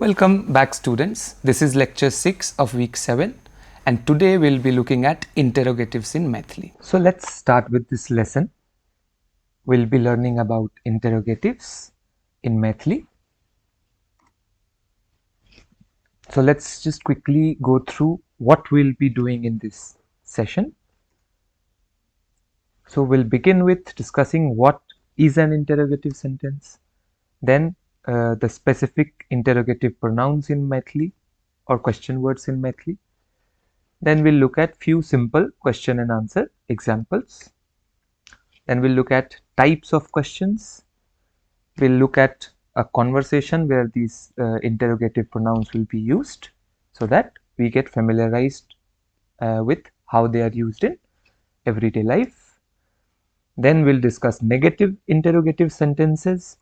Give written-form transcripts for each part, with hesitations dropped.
Welcome back, students. This is lecture 6 of week 7 and today we'll be looking at interrogatives in Maithili. So let's start with this lesson. We'll be learning about interrogatives in Maithili. So let's just quickly go through what we'll be doing in this session. So we'll begin with discussing what is an interrogative sentence, then the specific interrogative pronouns in Maithili or question words in Maithili. Then we'll look at few simple question and answer examples. Then we'll look at types of questions. We'll look at a conversation where these interrogative pronouns will be used so that we get familiarized with how they are used in everyday life. Then we'll discuss negative interrogative sentences.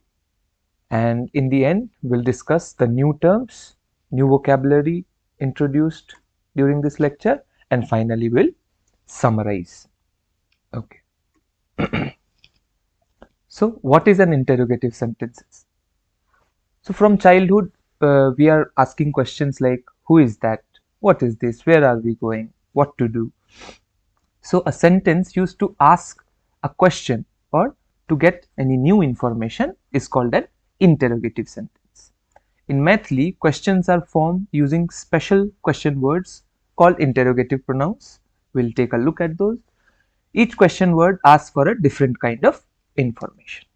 And in the end, we'll discuss the new terms, new vocabulary introduced during this lecture, and finally we'll summarize. Okay. So what is an interrogative sentence? So from childhood, we are asking questions like, who is that? What is this? Where are we going? What to do? So a sentence used to ask a question or to get any new information is called an interrogative sentence. In Maithili, questions are formed using special question words called interrogative pronouns. We'll take a look at those. Each question word asks for a different kind of information.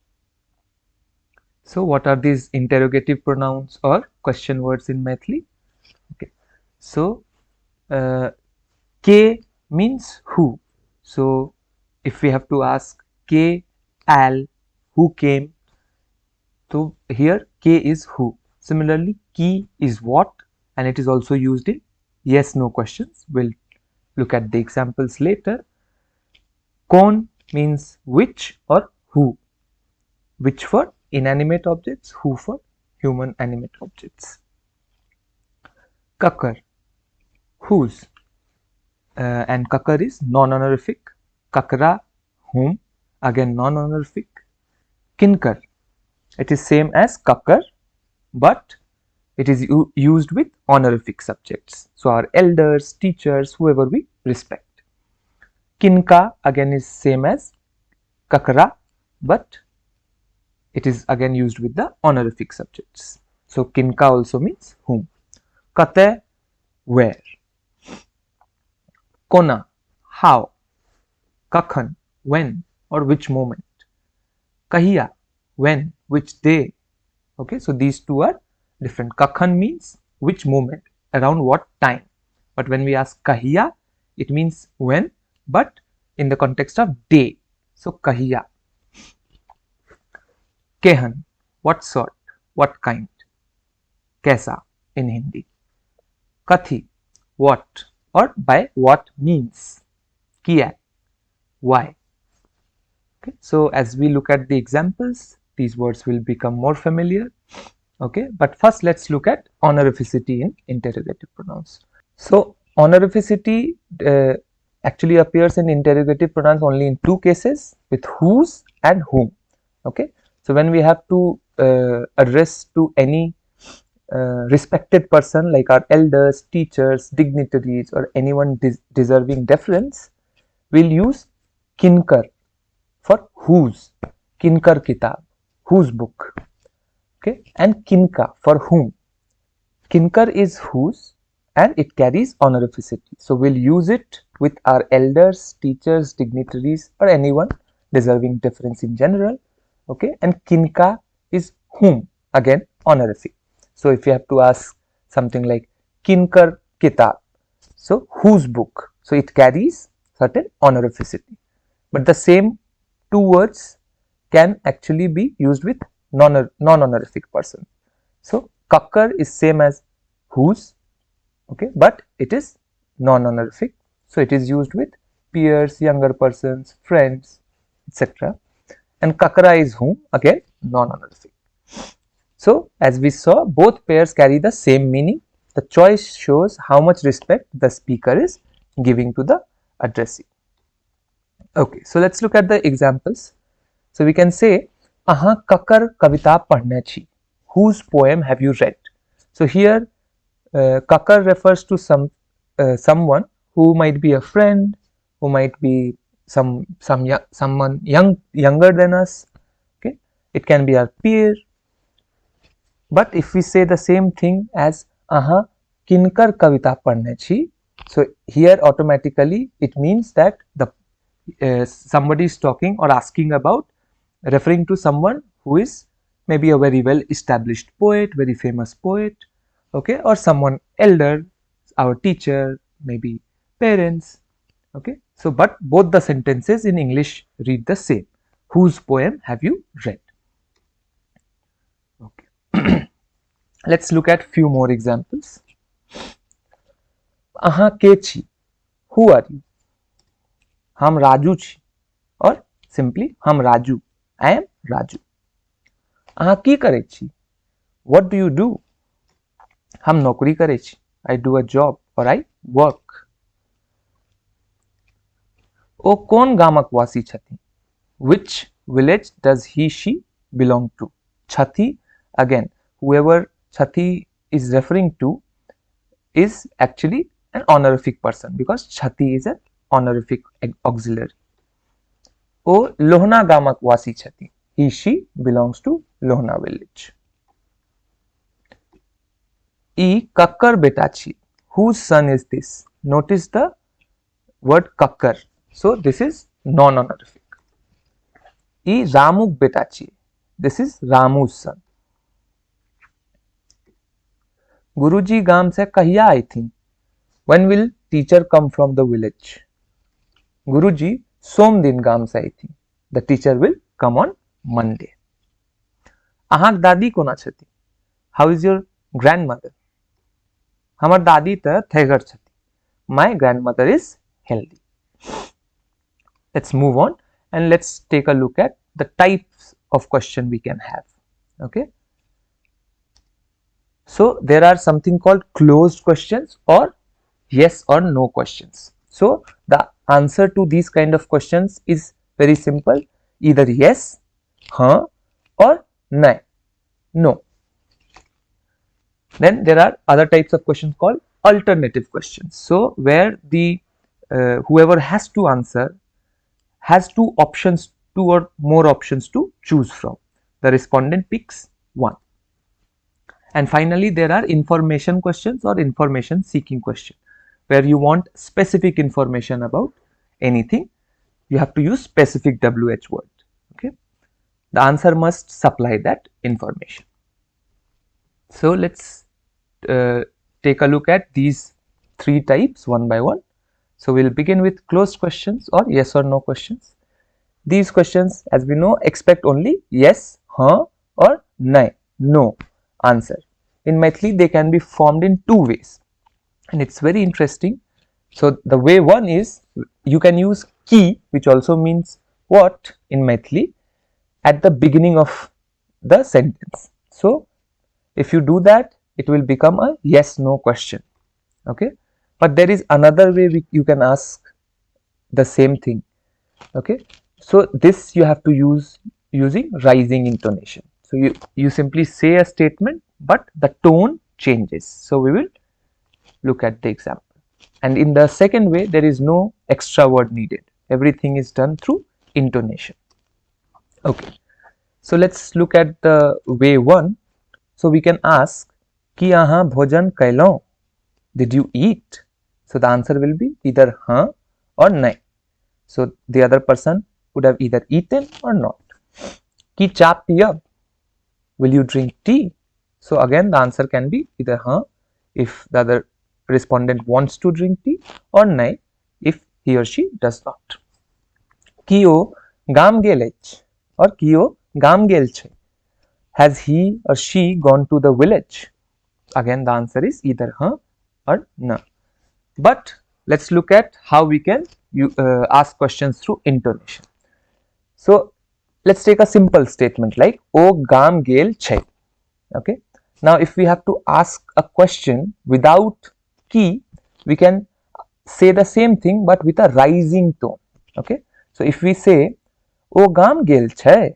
So what are these interrogative pronouns or question words in Maithili? Okay. So K means who. So if we have to ask K al, who came? So here K is who. Similarly, ki is what, and it is also used in yes no questions. We'll look at the examples later. Kon means which or who. Which for inanimate objects, who for human animate objects. Kakar, whose, and kakar is non-honorific. Kakra, whom, again non-honorific. Kinkar, it is same as kakar, but it is used with honorific subjects. So our elders, teachers, whoever we respect. Kinka again is same as kakra, but it is again used with the honorific subjects. So kinka also means whom. Kate, where. Kona, how. Kakhan, when or which moment. Kahiya, when, which day. Okay, so these two are different. Kakhan means which moment, around what time. But when we ask kahiya, it means when, but in the context of day. So kahiya. Kehan, what sort, what kind. Kaisa in Hindi. Kathi, what or by what means. Kiya, why. Okay, so as we look at the examples, these words will become more familiar. Okay, but first let's look at honorificity in interrogative pronouns. So honorificity actually appears in interrogative pronouns only in two cases, with whose and whom. Okay, so when we have to address to any respected person like our elders, teachers, dignitaries, or anyone deserving deference, we'll use kinkar for whose. Kinkar kitab, whose book. Okay, and kinka for whom. Kinkar is whose and it carries honorificity. So we'll use it with our elders, teachers, dignitaries, or anyone deserving deference in general. Okay, and kinka is whom, again honorific. So if you have to ask something like kinkar kitab, so whose book, so it carries certain honorificity. But the same two words can actually be used with non-honorific person. So kakar is same as whose, okay, but it is non-honorific. So it is used with peers, younger persons, friends, etc. And kakara is whom, again non-honorific. So as we saw, both pairs carry the same meaning. The choice shows how much respect the speaker is giving to the addressee. Okay, so let's look at the examples. So we can say, aha kakar kavita padhne chi. Whose poem have you read? So here kakar refers to someone who might be a friend, who might be someone younger than us. Okay, it can be our peer. But if we say the same thing as aha kinkar kavita padhne chi, so here automatically it means that the somebody is talking or asking about, referring to someone who is maybe a very well established poet, very famous poet, okay, or someone elder, our teacher, maybe parents, okay. So but both the sentences in English read the same. Whose poem have you read? Okay. Let's look at few more examples. Aha ke chi, who are you? हम राजू छी, or simply हम Raju, I am Raju. अहाँ की करै छी? What do you do? हम नौकरी करै छी, I do a job or I work. ओ कोन गामक वासी छथि? Which village does he she belong to? Chhathi, again whoever Chhathi is referring to is actually an honorific person, because Chhathi is an honorific auxiliary. ओ लोहना गामक वासी छथि, he she belongs to Lohna village. E kakkar beta chi, whose son is this? Notice the word kakkar, so this is non-honorific. E ramuk beta chi, this is Ramu's son. गुरुजी गाम से कहिया आई थी? When will teacher come from the village? गुरुजी सोम दिन गाम से आई थी, the teacher will come on Monday. अहाँक दादी कोना छथि? How is your grandmother? हमर दादी त थैगर छथि, my grandmother is healthy. Let's move on and let's take a look at the types of question we can have. Okay, so there are something called closed questions or yes or no questions. So the answer to these kind of questions is very simple, either yes, huh, or nahin, no. Then there are other types of questions called alternative questions. So where the whoever has to answer has two or more options to choose from. The respondent picks one. And finally, there are information questions or information seeking question, where you want specific information about anything. You have to use specific WH word. Okay, the answer must supply that information. So let's take a look at these three types one by one. So we'll begin with closed questions or yes or no questions. These questions, as we know, expect only yes, huh, or nahin, no answer. In Maithili, they can be formed in two ways, and it's very interesting. So the way one is, you can use ki, which also means what in Maithili, at the beginning of the sentence. So if you do that, it will become a yes no question. Okay, but there is another way you can ask the same thing. Okay, so this you have to use using rising intonation. So you simply say a statement, but the tone changes. So we will look at the example. And in the second way, there is no extra word needed. Everything is done through intonation. Okay, so let's look at the way one. So we can ask, ki aha bhojan kailon? Did you eat? So the answer will be either huh or nahin. So the other person would have either eaten or not. Ki cha piya? Will you drink tea? So again the answer can be either huh if the other respondent wants to drink tea, or nahin if he or she does not. Kiyo gam gelech or kiyo gam gelche? Has he or she gone to the village? Again the answer is either huh or no. But let's look at how we can ask questions through intonation. So let's take a simple statement like O gam gel chhe. Okay, now if we have to ask a question without ki, we can say the same thing but with a rising tone. Okay, so if we say O gam gel chhe,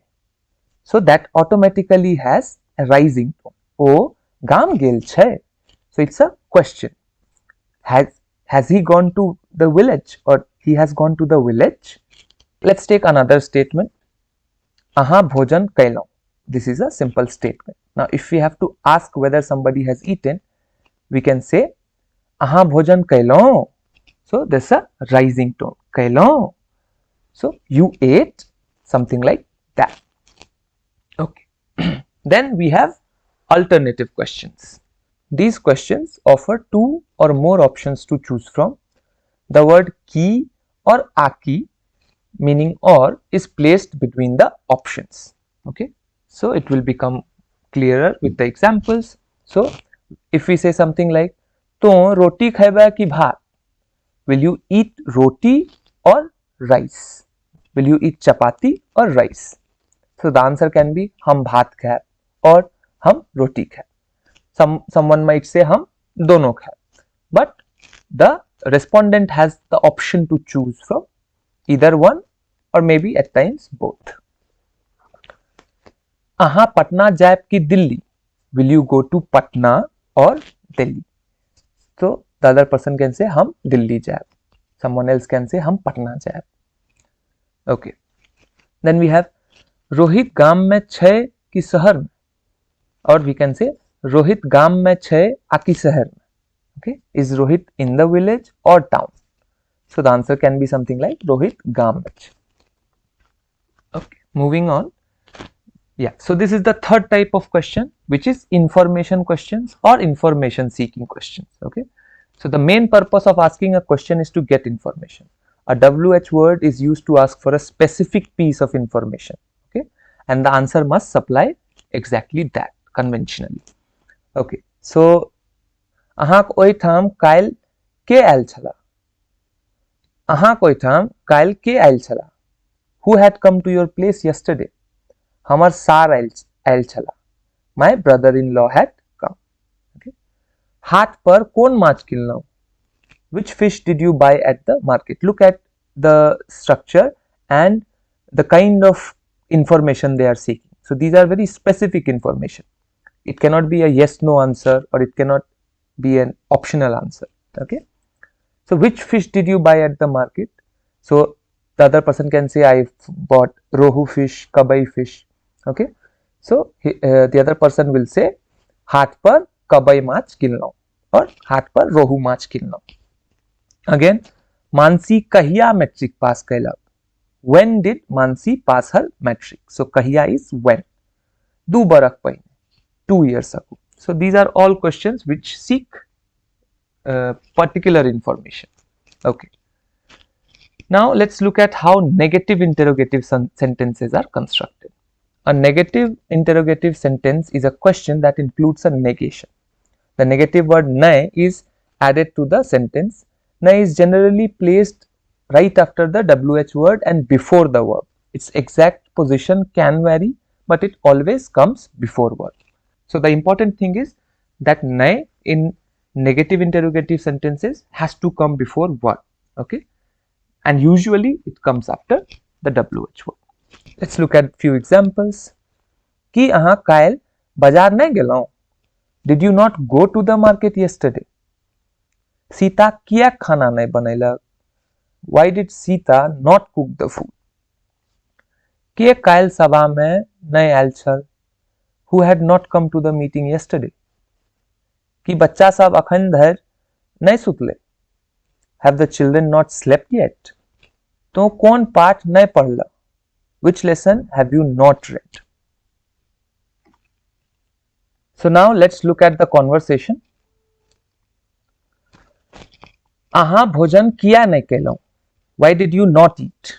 so that automatically has a rising tone. O गाम गेल छै. So it's a question. Has he gone to the village, or he has gone to the village? Let's take another statement. Aha bhojan kailon. This is a simple statement. Now if we have to ask whether somebody has eaten, we can say aha bhojan kailon. So there's a rising tone. Kailon. So you ate, something like that. Okay. Then we have alternative questions. These questions offer two or more options to choose from. The word ki or aki, meaning or, is placed between the options. Okay. So it will become clearer with the examples. So if we say something like to roti khaiba ki bhat, will you eat roti or rice? Will you eat chapati or rice? So the answer can be हम भात खाए or हम रोटी खाए. Someone might say हम दोनों खाए. But the respondent has the option to choose from either one or maybe at times both. अहाँ पटना जाए कि Delhi? Will you go to Patna or Delhi? So the other person can say हम दिल्ली जाए. Someone else can say हम पटना जाए. Okay. Then we have Rohit गांव में छै कि शहर में, or we can say Rohit गांव में छै आकि शहर में. Okay, is Rohit in the village or town? So the answer can be something like Rohit गांव में छै. Okay, moving on. Yeah, so this is the third type of question, which is information questions or information seeking questions. Okay, so the main purpose of asking a question is to get information. A WH word is used to ask for a specific piece of information. Okay, and the answer must supply exactly that conventionally. Okay, so अहाँक ओहिठाम काल्हि के oil छला? अहाँक ओहिठाम काल्हि के oil छला? Who had come to your place yesterday? हमर सार आयल छला. My brother-in-law had come. Okay. हाट पर कोन माछ किनलौ? Which fish did you buy at the market? Look at the structure and the kind of information they are seeking. So these are very specific information. It cannot be a yes no answer, or it cannot be an optional answer. Okay. So which fish did you buy at the market? So the other person can say I bought rohu fish, kabai fish. Okay. So the other person will say हाट पर कबई माछ किनलौ or हाट पर रोहू माछ किनलौ. Again, Mansi kahiya metric pass kailak? When did Mansi pass her metric? So kahiya is when. Du barak paine, 2 years ago. So these are all questions which seek particular information. Okay. Now let's look at how negative interrogative sentences are constructed. A negative interrogative sentence is a question that includes a negation. The negative word nay is added to the sentence. Nay is generally placed right after the WH word and before the verb. Its exact position can vary, but it always comes before verb. So the important thing is that nay in negative interrogative sentences has to come before verb. Okay, and usually it comes after the WH word. Let's look at few examples. Ki aha काल्हि बाजार नहीं गेलौ? Did you not go to the market yesterday? Sita किया खाना नहीं बनैलक? Why did Sita not cook the food? के काल्हि सभा में नहीं आयल छल? Who had not come to the meeting yesterday? कि बच्चा सब अखन धरि नहीं सुतले? Have the children not slept yet? तो कौन पाठ नहीं पढ़ला? Which lesson have you not read? So now let's look at the conversation. अहाँ भोजन किया नहीं केलौ? Why did you not eat?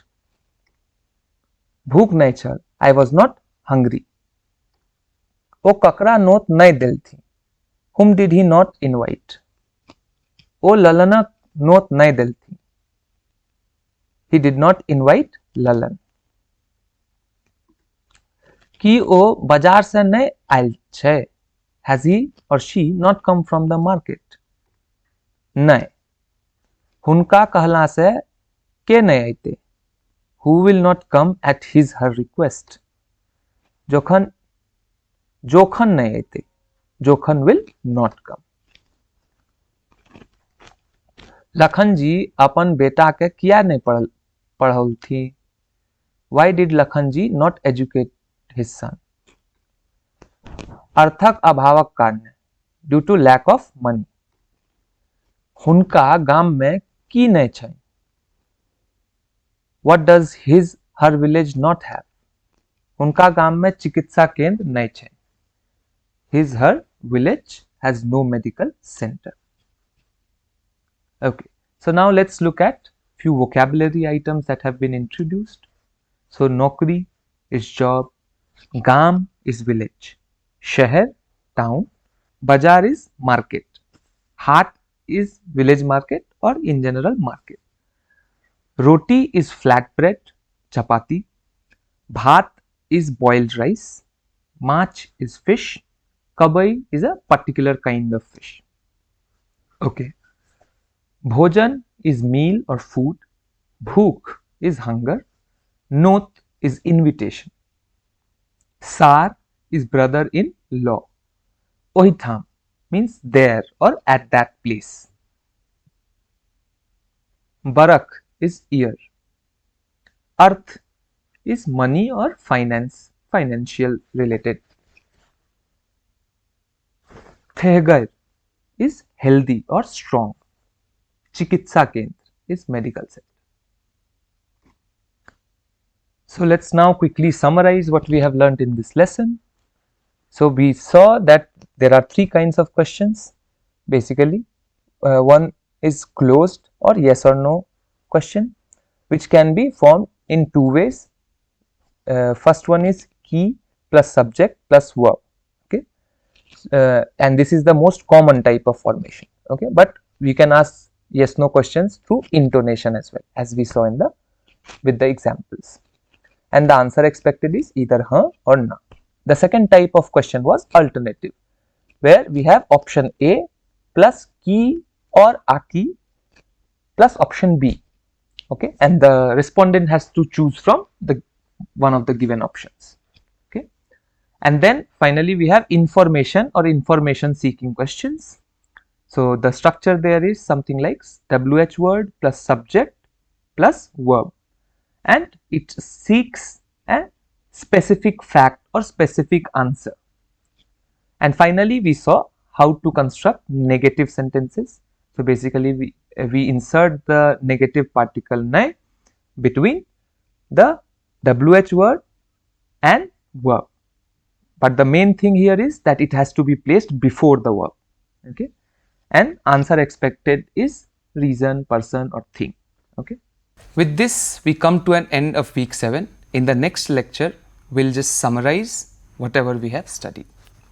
भूख नहीं छल. I was not hungry. ओ ककरा नोत नहीं देल थी? Whom did he not invite? ओ ललना नोत नहीं देल थी? He did not invite Lalan. कि ओ बाजार से नहीं आयल छै? Has he or she not come from the market? नहीं. हुनका कहला से के नहीं आते? Who will not come at his her request? Jokhan नहीं आते. Jokhan will not come. Lakhan जी अपन बेटा के किया नहीं पढ़ल थी? Why did Lakhan ji not educate his son? अर्थक अभावक कारण due to lack of money. हुनका गाम में की नहीं छै? What does her village not have? हुनका गाम में चिकित्सा केंद्र नहीं छै. Her village has no medical center. Okay, so now let's look at few vocabulary items that have been introduced. So nokri is job, gam is village, shahar town, bazaar is market, hat is village market or in general market. Roti is flatbread, chapati, bhat is boiled rice, mach is fish, kabai is a particular kind of fish. Okay. Bhojan is meal or food, bhook is hunger, not is invitation, sar is brother in law, ohitham means there or at that place, barak is year, arth is money or finance, financial related, thegar is healthy or strong, chikitsa kendra is medical center. So let's now quickly summarize what we have learnt in this lesson. So we saw that there are three kinds of questions. Basically, one is closed or yes or no question, which can be formed in two ways. First one is key plus subject plus verb. Okay, and this is the most common type of formation. Okay, but we can ask yes no questions through intonation as well, as we saw in with the examples. And the answer expected is either ha or na. The second type of question was alternative, where we have option A plus ki or aki plus option B. Okay, and the respondent has to choose from one of the given options. Okay, and then finally we have information or information seeking questions. So the structure there is something like WH word plus subject plus verb, and it seeks a specific fact or specific answer. And finally we saw how to construct negative sentences. So basically we insert the negative particle nai between the WH word and verb, but the main thing here is that it has to be placed before the verb. Okay, and answer expected is reason, person or thing. Okay. With this, we come to an end of week 7. In the next lecture, we'll just summarize whatever we have studied.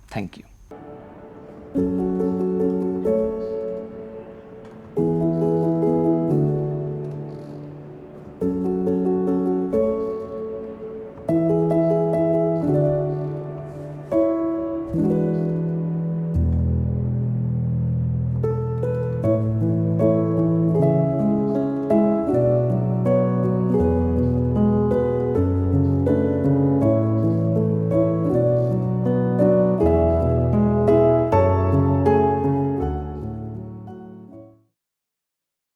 Thank you.